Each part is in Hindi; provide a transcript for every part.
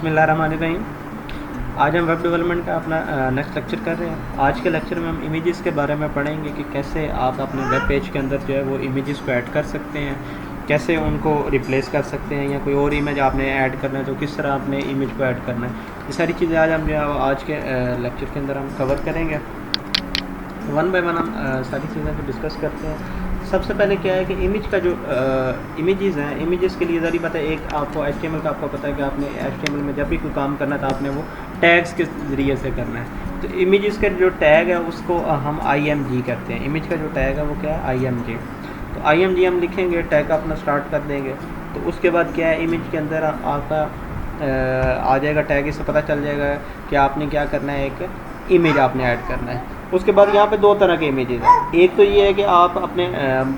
बिस्मिल्लाहिर्रहमानिर्रहीम। आज हम वेब डेवलपमेंट का अपना नेक्स्ट लेक्चर कर रहे हैं। आज के लेक्चर में हम इमेजेस के बारे में पढ़ेंगे कि कैसे आप अपने वेब पेज के अंदर जो है वो इमेजेस को ऐड कर सकते हैं, कैसे उनको रिप्लेस कर सकते हैं, या कोई और इमेज आपने ऐड करना है तो किस तरह आपने इमेज को ऐड करना है। ये सारी चीज़ें आज हम जो है आज के लेक्चर के अंदर हम कवर करेंगे। वन बाय वन हम सारी चीज़ें को डिस्कस करते हैं। सबसे पहले क्या है कि इमेज का जो इमेजेस हैं, इमेजेस के लिए ज़रूरी पता है, एक आपको HTML का आपको पता है कि आपने HTML में जब भी कोई काम करना था आपने वो टैग्स के ज़रिए से करना है। तो इमेजेस का जो टैग है उसको हम IMG करते हैं। इमेज का जो टैग है वो क्या है, IMG। तो IMG हम लिखेंगे, टैग अपना स्टार्ट कर देंगे। तो उसके बाद क्या है, इमेज के अंदर आपका आ जाएगा टैग, इससे पता चल जाएगा कि आपने क्या करना है, एक इमेज आपने ऐड करना है। उसके बाद यहाँ पे दो तरह के इमेजेस हैं। एक तो ये है कि आप अपने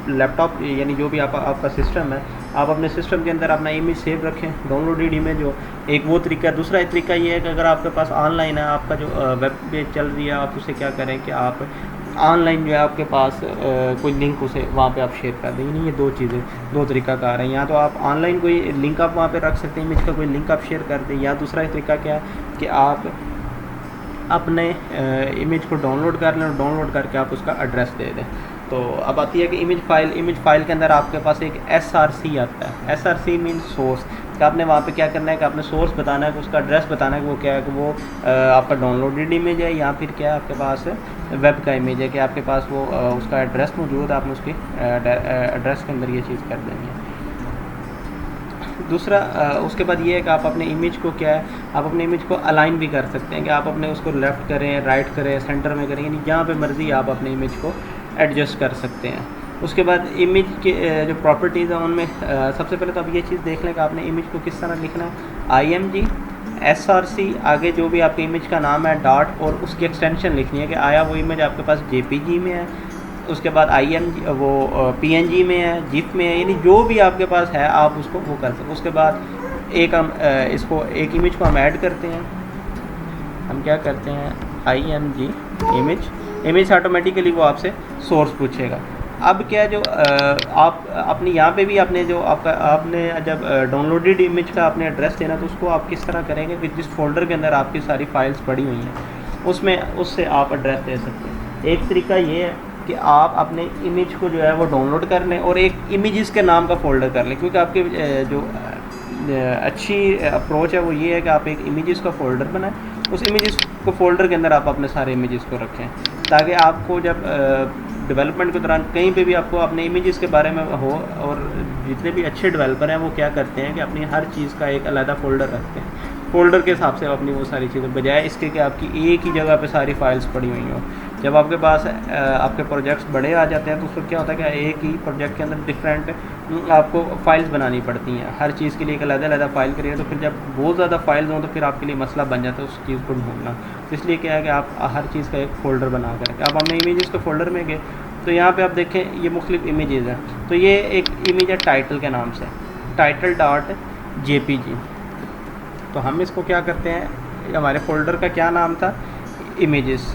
लैपटॉप यानी जो भी आपका सिस्टम है, आप अपने सिस्टम के अंदर अपना इमेज सेव रखें, डाउनलोडेड इमेज हो, एक वो तरीका है। दूसरा तरीका ये है कि अगर आपके पास ऑनलाइन है, आपका जो वेब पेज चल रही है, आप उसे क्या करें कि आप ऑनलाइन जो है आपके पास कोई लिंक उसे वहाँ पे आप शेयर कर दें। नहीं, ये दो चीज़ें, दो तरीका कार है। या तो आप ऑनलाइन कोई लिंक आप वहाँ पे रख सकते हैं, इमेज का कोई लिंक आप शेयर कर दें, या दूसरा तरीका क्या है कि आप अपने इमेज को डाउनलोड कर लें और डाउनलोड करके आप उसका एड्रेस दे दें। तो अब आती है कि इमेज फ़ाइल के अंदर आपके पास एक SRC आता है। SRC mean source. कि आपने वहाँ पे क्या करना है कि आपने सोर्स बताना है, कि उसका एड्रेस बताना है कि वो क्या है, कि वो आपका डाउनलोडेड इमेज है या फिर क्या है आपके पास वेब का इमेज है, कि आपके पास वो उसका एड्रेस मौजूद है, आपने उसकी एड्रेस के अंदर ये चीज़ कर देनी है। दूसरा उसके बाद ये है कि आप अपने इमेज को क्या है, आप अपने इमेज को अलाइन भी कर सकते हैं, कि आप अपने उसको लेफ़्ट करें, राइट करें, सेंटर में करें, यानी जहाँ पे मर्ज़ी आप अपने इमेज को एडजस्ट कर सकते हैं। उसके बाद इमेज के जो प्रॉपर्टीज़ हैं उनमें सबसे पहले तो आप ये चीज़ देख लें कि आपने इमेज को किस तरह लिखना है। IMG SRC, आगे जो भी आपके इमेज का नाम है, डॉट, और उसकी एक्सटेंशन लिखनी है कि आया वो इमेज आपके पास JPG में है, उसके बाद IMG वो PNG में है, GIF में है, यानी जो भी आपके पास है आप उसको वो कर सकते। उसके बाद एक हम इसको एक इमेज को हम ऐड करते हैं। हम क्या करते हैं, IMG इमेज ऑटोमेटिकली वो आपसे सोर्स पूछेगा। अब क्या जो आप अपने यहाँ पे भी आपने जो आपने जब डाउनलोडेड इमेज का आपने एड्रेस देना तो उसको आप किस तरह करेंगे कि जिस फोल्डर के अंदर आपकी सारी फाइल्स पड़ी हुई हैं उसमें उससे आप एड्रेस दे सकते हैं। एक तरीका ये है कि आप अपने इमेज को जो है वो डाउनलोड कर लें और एक इमेजेस के नाम का फ़ोल्डर कर लें, क्योंकि आपके जो अच्छी अप्रोच है वो ये है कि आप एक इमेजेस का फ़ोल्डर बनाएं, उस इमेजेस को फ़ोल्डर के अंदर आप अपने सारे इमेजेस को रखें, ताकि आपको जब डेवलपमेंट के दौरान कहीं पे भी आपको अपने इमेजेस के बारे में हो। और जितने भी अच्छे डेवलपर हैं वो क्या करते हैं कि अपनी हर चीज़ का एक अलग फ़ोल्डर रखते हैं, फ़ोल्डर के हिसाब से अपनी वो सारी चीज़ें, बजाय इसके कि आपकी एक ही जगह पे सारी फाइल्स पड़ी हुई हों। जब आपके पास आपके प्रोजेक्ट्स बड़े आ जाते हैं तो उसको क्या होता है कि एक ही प्रोजेक्ट के अंदर डिफरेंट आपको फाइल्स बनानी पड़ती हैं, हर चीज़ के लिए एक अलग फ़ाइल करिए, तो फिर जब बहुत ज़्यादा फाइल्स हों तो फिर आपके लिए मसला बन जाता है उस चीज़ को ढूंढना। तो इसलिए क्या है कि आप हर चीज़ का एक फ़ोल्डर बना कर आप अपने इमेजेस के फ़ोल्डर में गए तो यहाँ पे आप देखें ये मुख्तलिफ इमेजेस हैं। तो ये एक इमेज है टाइटल के नाम से, title.jpg। तो हम इसको क्या करते हैं, हमारे फ़ोल्डर का क्या नाम था, इमेजेस,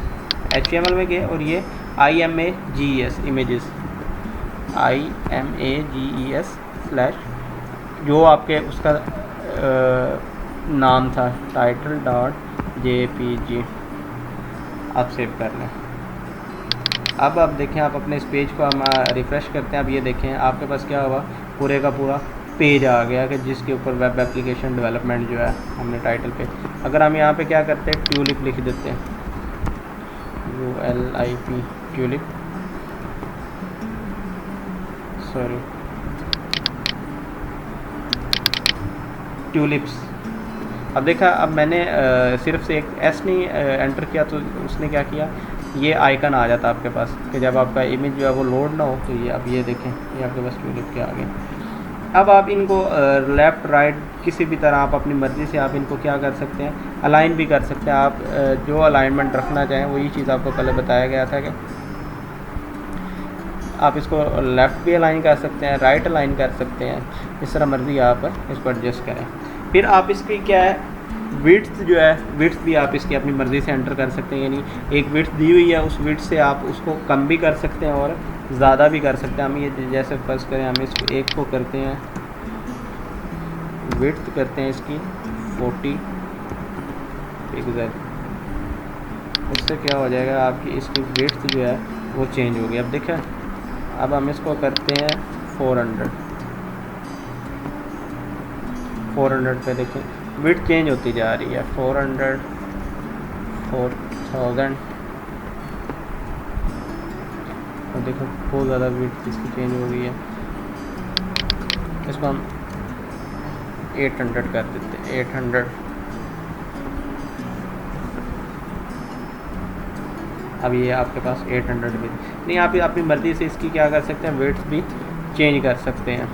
HTML में गए और ये IMAGES इमेजेस, IMAGES / जो आपके उसका नाम था title.jpg, आप सेव कर लें। अब आप देखें, आप अपने इस पेज को हम रिफ़्रेश करते हैं। अब ये देखें आपके पास क्या हुआ, पूरे का पूरा पेज आ गया कि जिसके ऊपर वेब एप्लीकेशन डेवलपमेंट जो है हमने टाइटल पे, अगर हम यहाँ पे क्या करते हैं, ट्यूलिप लिख देते हैं, ULIP ट्यूलिप, सॉरी ट्यूलिप्स। अब देखा, अब मैंने सिर्फ से एक S नहीं एंटर किया तो उसने क्या किया, ये आइकन आ जाता आपके पास कि जब आपका इमेज जो है वो लोड ना हो तो ये अब ये देखें ये आपके पास ट्यूलिप के आगे। अब आप इनको लेफ़्ट राइट किसी भी तरह आप अपनी मर्ज़ी से आप इनको क्या कर सकते हैं, अलाइन भी कर सकते हैं। आप जो अलाइनमेंट रखना चाहें वही चीज़ आपको पहले बताया गया था कि आप इसको लेफ़्ट भी अलाइन कर सकते हैं, राइट अलाइन कर सकते हैं, इस तरह मर्ज़ी आप इसको एडजस्ट करें। फिर आप इसकी क्या है, विड्थ जो है, विड्थ भी आप इसकी अपनी मर्ज़ी से एंटर कर सकते हैं, यानी एक विड्थ दी हुई है, उस विड्थ से आप उसको कम भी कर सकते हैं और ज़्यादा भी कर सकते हैं। हम ये जैसे फर्स्ट करें, हम इसको एक को करते हैं, विड्थ करते हैं इसकी 40 पिक्सल। उससे क्या हो जाएगा, आपकी इसकी विड्थ जो है वो चेंज होगी। अब देखें, अब हम इसको करते हैं 400 पे। देखें विड्थ चेंज होती जा रही है, 400, 4000। और देखो बहुत ज़्यादा विड्थ इसकी चेंज हो गई है। इसको हम 800 कर देते हैं, 800। अब ये आपके पास 800 भी नहीं। आप अपनी मर्ज़ी से इसकी क्या कर सकते हैं, विड्थ भी चेंज कर सकते हैं।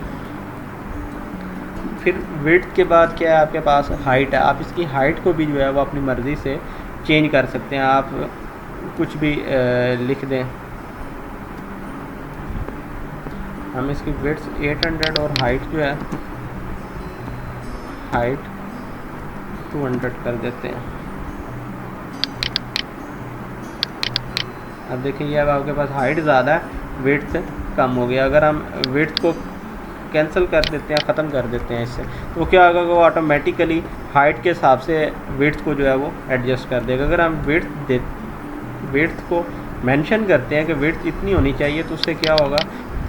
फिर विड्थ के बाद क्या है आपके पास, हाइट है। आप इसकी हाइट को भी जो है वो अपनी मर्ज़ी से चेंज कर सकते हैं। आप कुछ भी लिख दें। हम इसकी विड्थ 800 और हाइट जो है, हाइट 200 कर देते हैं। अब देखिए ये अब आपके पास हाइट ज़्यादा है, विड्थ कम हो गया। अगर हम विड्थ को कैंसिल कर देते हैं, ख़त्म कर देते हैं इससे, तो क्या होगा, वो ऑटोमेटिकली हाइट के हिसाब से विड्थ को जो है वो एडजस्ट कर देगा। अगर हम विड्थ को मेंशन करते हैं कि विड्थ इतनी होनी चाहिए, तो उससे क्या होगा,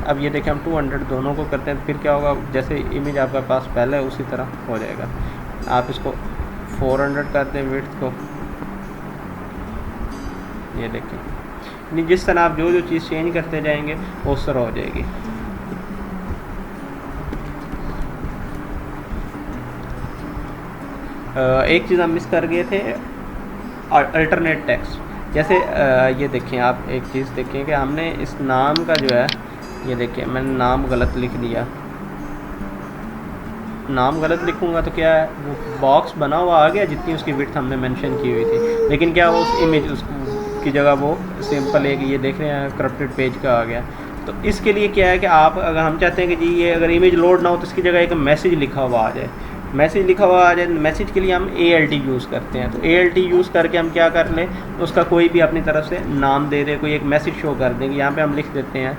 अब ये देखें हम 200 दोनों को करते हैं, फिर क्या होगा, जैसे इमेज आपके पास पहले है उसी तरह हो जाएगा। आप इसको 400 कर दें विड्थ को, ये देखें नहीं, जिस तरह आप जो चीज़ चेंज करते जाएंगे वो उस तरह हो जाएगी। एक चीज़ हम मिस कर गए थे, अल्टरनेट टेक्स्ट। जैसे ये देखें, आप एक चीज़ देखें कि हमने इस नाम का जो है, ये देखिए मैंने नाम गलत लिख दिया। नाम गलत लिखूंगा तो क्या है, वो बॉक्स बना हुआ आ गया जितनी उसकी विड्थ हमने मेंशन की हुई थी, लेकिन क्या वो उस इमेज उसकी जगह वो सिंपल एक ये देख रहे हैं करप्टेड पेज का आ गया। तो इसके लिए क्या है कि आप, अगर हम चाहते हैं कि जी ये अगर इमेज लोड ना हो तो इसकी जगह एक मैसेज लिखा हुआ आ जाए, मैसेज लिखा हुआ आ जाए। मैसेज के लिए हम ALT यूज़ करते हैं। तो ALT यूज़ करके हम क्या कर लें, उसका कोई भी अपनी तरफ से नाम दे दे, कोई एक मैसेज शो कर देंगे। यहाँ पे हम लिख देते हैं,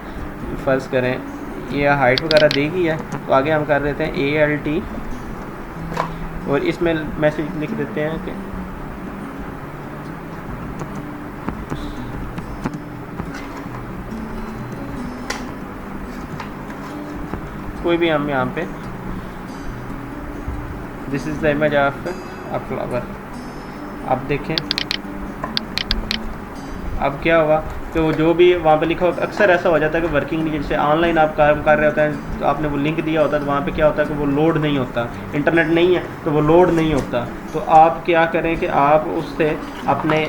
फ़र्ज़ करें ये हाइट वगैरह देगी है, तो आगे हम कर देते हैं ALT और इसमें मैसेज लिख देते हैं कि कोई भी हम यहाँ पे, this is the image of a flower. अब देखें अब क्या हुआ, तो वो जो भी वहाँ पे लिखा होता, अक्सर ऐसा हो जाता है कि वर्किंग नहीं, जैसे ऑनलाइन आप काम कर रहे होते हैं तो आपने वो लिंक दिया होता है, तो वहाँ पे क्या होता है कि वो लोड नहीं होता, इंटरनेट नहीं है तो वो लोड नहीं होता। तो आप क्या करें कि आप उससे अपने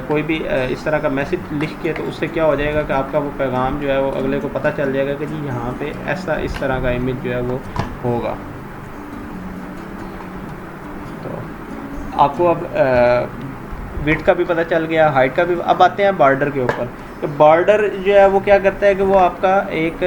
कोई भी इस तरह का मैसेज लिख के, तो उससे क्या हो जाएगा कि आपका वो पैगाम जो है वो अगले को पता चल जाएगा कि जी यहाँ पे ऐसा इस तरह का इमेज जो है वो होगा। तो आपको अब विड्थ का भी पता चल गया, हाइट का भी। अब आते हैं बॉर्डर के ऊपर। तो बॉर्डर जो है वो क्या करता है कि वो आपका एक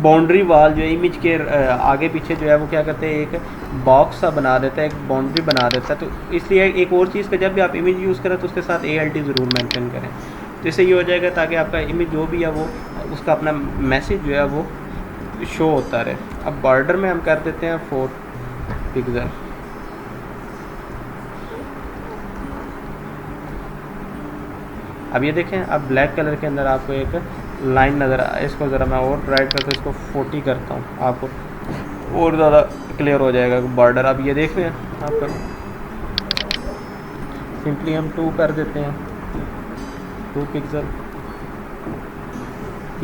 बाउंड्री वाल जो है इमेज के आगे पीछे जो है वो क्या करते हैं, एक बॉक्स सा बना देता है, एक बाउंड्री बना देता है। तो इसलिए एक और चीज़ का, जब भी आप इमेज यूज़ करें तो उसके साथ ALT ज़रूर मेंशन करें। तो इससे ये हो जाएगा ताकि आपका इमेज जो भी है वो उसका अपना मैसेज जो है वो शो होता रहे। अब बॉर्डर में हम कर देते हैं 4 पिक्सल। अब ये देखें, अब ब्लैक कलर के अंदर आपको एक लाइन नज़र, इसको ज़रा मैं और ड्राइव करता हूँ, इसको 40 करता हूँ, आपको और ज़्यादा क्लियर हो जाएगा बॉर्डर। अब ये देख रहे हैं आपका, सिंपली हम 2 कर देते हैं, 2 पिक्सल।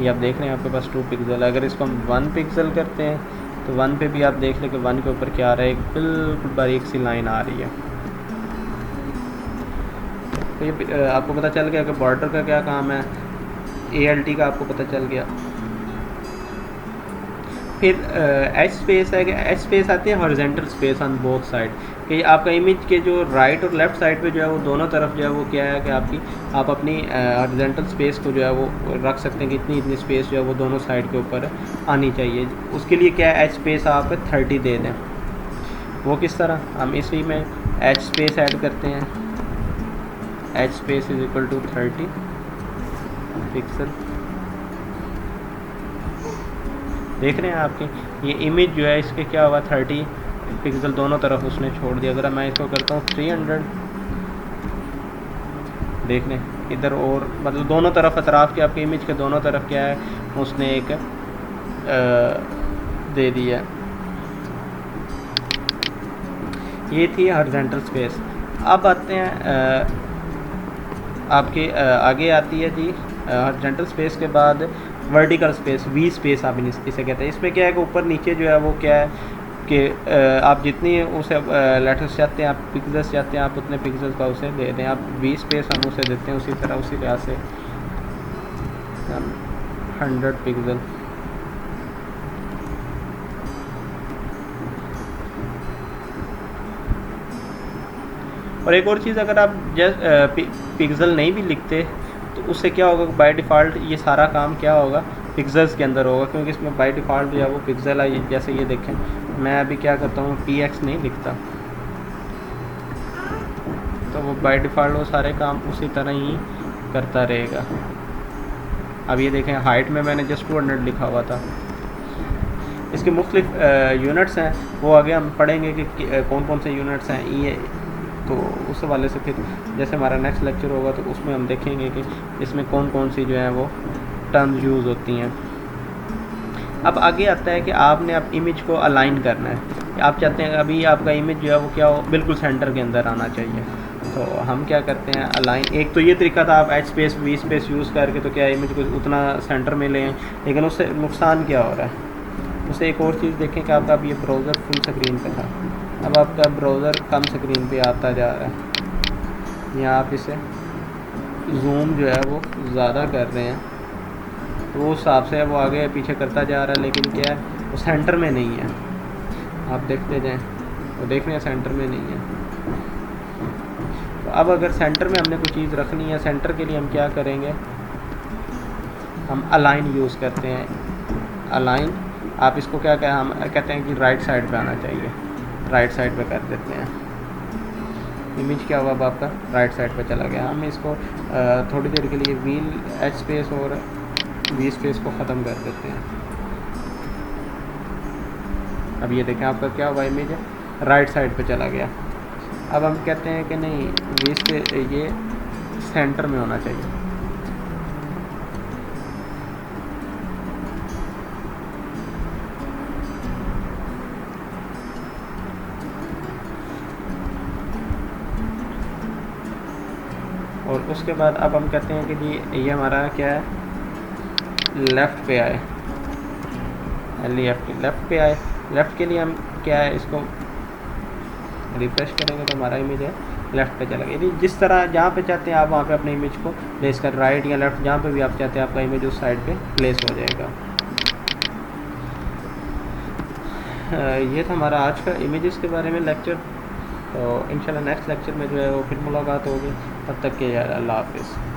ये आप देख रहे हैं आपके पास 2 पिक्सल। अगर इसको हम 1 पिक्सल करते हैं तो 1 पे भी आप देख लें कि 1 के ऊपर क्या आ रहा है, एक बिल्कुल बारीक सी लाइन आ रही है। तो ये आपको पता चल गया कि बॉर्डर का क्या काम है, ALT का आपको पता चल गया। फिर एच स्पेस है कि एच स्पेस आती है horizontal space on both side, कि आपका इमेज के जो राइट और लेफ़्ट साइड पे जो है वो दोनों तरफ जो है वो क्या है कि आप अपनी हॉरिजेंटल स्पेस को जो है वो रख सकते हैं कि इतनी स्पेस जो है वो दोनों साइड के ऊपर आनी चाहिए। उसके लिए क्या है, एच स्पेस आप 30 दे दें। वो किस तरह, हम इसी में एच स्पेस ऐड करते हैं, H space is equal to 30 pixel. देख रहे हैं आपके ये इमेज जो है इसके क्या हुआ, 30 पिक्सल दोनों तरफ उसने छोड़ दिया। अगर मैं इसको करता हूँ 300, देख लें इधर, और मतलब दोनों तरफ अतराफ़ के आपके इमेज के दोनों तरफ क्या है, उसने एक दे दिया। ये थी हॉरिजॉन्टल स्पेस। अब आते हैं आपके आगे आती है जी हॉरिजॉन्टल स्पेस के बाद वर्टिकल स्पेस, वी स्पेस आप इसे कहते हैं। इसमें क्या है कि ऊपर नीचे जो है वो क्या है कि आप जितनी उसे लेटर्स चाहते हैं, आप पिक्सल्स चाहते हैं, आप उतने पिक्सल्स का उसे दे दें। आप वी स्पेस हम उसे देते हैं, उसी तरह उसी लिहाज से 100 पिक्सल। और एक और चीज़, अगर आप पिक्सल नहीं भी लिखते तो उससे क्या होगा, बाय डिफ़ॉल्ट ये सारा काम क्या होगा, पिक्सल्स के अंदर होगा, क्योंकि इसमें बाय डिफ़ॉल्ट जो है वो पिक्सल है। जैसे ये देखें, मैं अभी क्या करता हूँ, px नहीं लिखता, तो वो बाय डिफ़ॉल्ट वो सारे काम उसी तरह ही करता रहेगा। अब ये देखें, हाइट में मैंने जस्ट 200 लिखा हुआ था। इसके मुख्तलिफ यूनिट्स हैं, वो आगे हम पढ़ेंगे कि कौन कौन से यूनिट्स हैं ये। तो उस हवाले से फिर जैसे हमारा नेक्स्ट लेक्चर होगा तो उसमें हम देखेंगे कि इसमें कौन कौन सी जो है वो टर्म्स यूज़ होती हैं। अब आगे आता है कि आपने आप इमेज को अलाइन करना है। आप चाहते हैं अभी आपका इमेज जो है वो क्या हो, बिल्कुल सेंटर के अंदर आना चाहिए। तो हम क्या करते हैं, अलाइन। एक तो ये तरीका था, आप H space we space use करके तो क्या इमेज को उतना सेंटर में लें, लेकिन उससे नुकसान क्या हो रहा है। उससे एक और चीज़ देखें कि आपका अब ये ब्राउज़र फुल स्क्रीन पे था, अब आपका ब्राउज़र कम स्क्रीन पे आता जा रहा है। यहाँ आप इसे जूम जो है वो ज़्यादा कर रहे हैं, तो उस हिसाब से वो आगे पीछे करता जा रहा है, लेकिन क्या है वो सेंटर में नहीं है। आप देखते जाएं, वो देख रहे हैं सेंटर में नहीं है। तो अब अगर सेंटर में हमने कोई चीज़ रखनी है, सेंटर के लिए हम क्या करेंगे, हम अलाइन यूज़ करते हैं। अलाइन, आप इसको क्या कहें, हम कहते हैं कि राइट साइड पे आना चाहिए, राइट साइड पे कर देते हैं। इमेज क्या हुआ, अब आपका राइट साइड पे चला गया। हम इसको थोड़ी देर के लिए व्हील एच स्पेस और वी स्पेस को ख़त्म कर देते हैं। अब ये देखें आपका क्या हुआ, इमेज है राइट साइड पे चला गया। अब हम कहते हैं कि नहीं, वी स्पेस ये सेंटर में होना चाहिए। और उसके बाद अब हम कहते हैं कि जी ये हमारा क्या है, लेफ़्ट पे आए, लेफ़्ट पे आए। लेफ़्ट के लिए हम क्या है, इसको रिफ्रेश करेंगे तो हमारा इमेज है लेफ़्ट पे चला गया। यदि जिस तरह जहाँ पे चाहते हैं आप वहाँ पे अपने इमेज को प्लेस कर, राइट या लेफ़्ट जहाँ पे भी आप चाहते हैं आपका इमेज उस साइड पे प्लेस हो जाएगा। ये था हमारा आज का इमेजेस के बारे में लेक्चर। तो इंशाल्लाह नेक्स्ट लेक्चर में जो है वो फिर मुलाकात होगी। तब तक के लिए अल्लाह हाफ़िज़।